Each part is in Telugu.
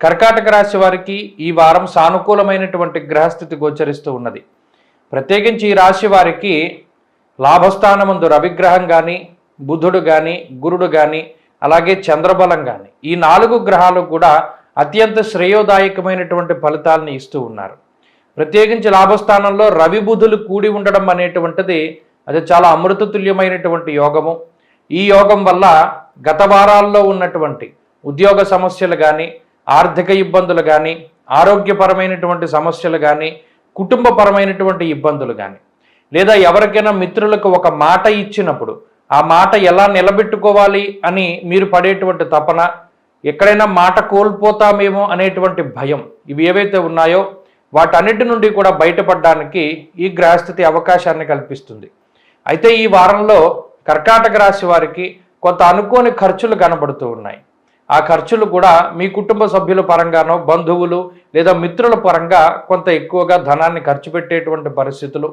కర్కాటక రాశి వారికి ఈ వారం సానుకూలమైనటువంటి గ్రహస్థితి గోచరిస్తూ ఉన్నది. ప్రత్యేకించి ఈ రాశి వారికి లాభస్థానమందు రవిగ్రహం కానీ, బుధుడు కానీ, గురుడు కానీ, అలాగే చంద్రబలం కానీ, ఈ 4 గ్రహాలు కూడా అత్యంత శ్రేయోదాయకమైనటువంటి ఫలితాలను ఇస్తూ ఉన్నారు. ప్రత్యేకించి లాభస్థానంలో రవి బుధులు కూడి ఉండడం అనేటువంటిది అది చాలా అమృతతుల్యమైనటువంటి యోగము. ఈ యోగం వల్ల గత వారాల్లో ఉన్నటువంటి ఉద్యోగ సమస్యలు కానీ, ఆర్థిక ఇబ్బందులు కానీ, ఆరోగ్యపరమైనటువంటి సమస్యలు కానీ, కుటుంబపరమైనటువంటి ఇబ్బందులు కానీ, లేదా ఎవరికైనా మిత్రులకు ఒక మాట ఇచ్చినప్పుడు ఆ మాట ఎలా నిలబెట్టుకోవాలి అని మీరు పడేటువంటి తపన, ఎక్కడైనా మాట కోల్పోతామేమో అనేటువంటి భయం, ఇవి ఏవైతే ఉన్నాయో వాటన్నిటి నుండి కూడా బయటపడడానికి ఈ గ్రహస్థితి అవకాశాన్ని కల్పిస్తుంది. అయితే ఈ వారంలో కర్కాటక రాశి వారికి కొంత అనుకోని ఖర్చులు కనబడుతూ ఉన్నాయి. ఆ ఖర్చులు కూడా మీ కుటుంబ సభ్యుల పరంగానో, బంధువులు లేదా మిత్రుల పరంగా కొంత ఎక్కువగా ధనాన్ని ఖర్చు పెట్టేటువంటి పరిస్థితులు,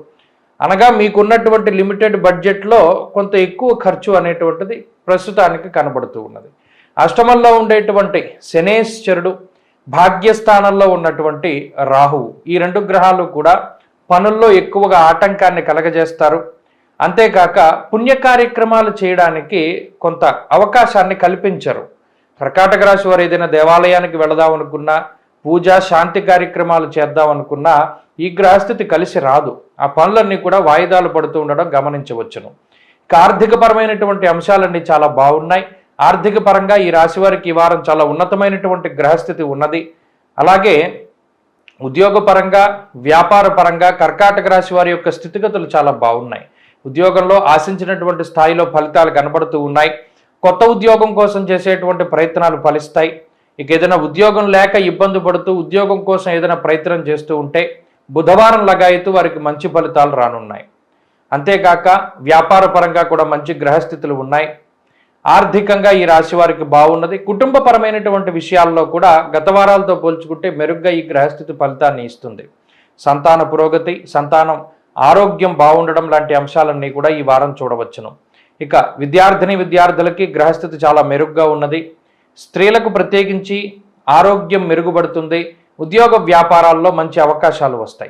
అనగా మీకున్నటువంటి లిమిటెడ్ బడ్జెట్లో కొంత ఎక్కువ ఖర్చు అనేటువంటిది ప్రస్తుతానికి కనబడుతూ ఉన్నది. అష్టమంలో ఉండేటువంటి శనేశ్వరుడు, భాగ్యస్థానంలో ఉన్నటువంటి రాహువు, ఈ 2 గ్రహాలు కూడా పనుల్లో ఎక్కువగా ఆటంకాన్ని కలగజేస్తారు. అంతేకాక పుణ్య కార్యక్రమాలు చేయడానికి కొంత అవకాశాన్ని కల్పించరు. కర్కాటక రాశి వారు ఏదైనా దేవాలయానికి వెళదామనుకున్నా, పూజ శాంతి కార్యక్రమాలు చేద్దామనుకున్నా ఈ గ్రహస్థితి కలిసి రాదు. ఆ పనులన్నీ కూడా వాయిదాలు పడుతూ ఉండడం గమనించవచ్చును. ఇక ఆర్థికపరమైనటువంటి అంశాలన్నీ చాలా బాగున్నాయి. ఆర్థిక పరంగా ఈ రాశి వారికి ఈ వారం చాలా ఉన్నతమైనటువంటి గ్రహస్థితి ఉన్నది. అలాగే ఉద్యోగపరంగా, వ్యాపార పరంగా కర్కాటక రాశి వారి యొక్క స్థితిగతులు చాలా బాగున్నాయి. ఉద్యోగంలో ఆశించినటువంటి స్థాయిలో ఫలితాలు కనబడుతూ ఉన్నాయి. కొత్త ఉద్యోగం కోసం చేసేటువంటి ప్రయత్నాలు ఫలిస్తాయి. ఇక ఏదైనా ఉద్యోగం లేక ఇబ్బంది పడుతూ ఉద్యోగం కోసం ఏదైనా ప్రయత్నం చేస్తూ ఉంటే బుధవారం లగాయతూ వారికి మంచి ఫలితాలు రానున్నాయి. అంతేకాక వ్యాపార పరంగా కూడా మంచి గ్రహస్థితులు ఉన్నాయి. ఆర్థికంగా ఈ రాశి వారికి బాగున్నది. కుటుంబపరమైనటువంటి విషయాల్లో కూడా గత వారాలతో పోల్చుకుంటే మెరుగ్గా ఈ గ్రహస్థితి ఫలితాన్ని ఇస్తుంది. సంతాన పురోగతి, సంతానం ఆరోగ్యం బాగుండడం లాంటి అంశాలన్నీ కూడా ఈ వారం చూడవచ్చును. ఇక విద్యార్థులకి గ్రహస్థితి చాలా మెరుగ్గా ఉన్నది. స్త్రీలకు ప్రత్యేకించి ఆరోగ్యం మెరుగుపడుతుంది. ఉద్యోగ వ్యాపారాల్లో మంచి అవకాశాలు వస్తాయి.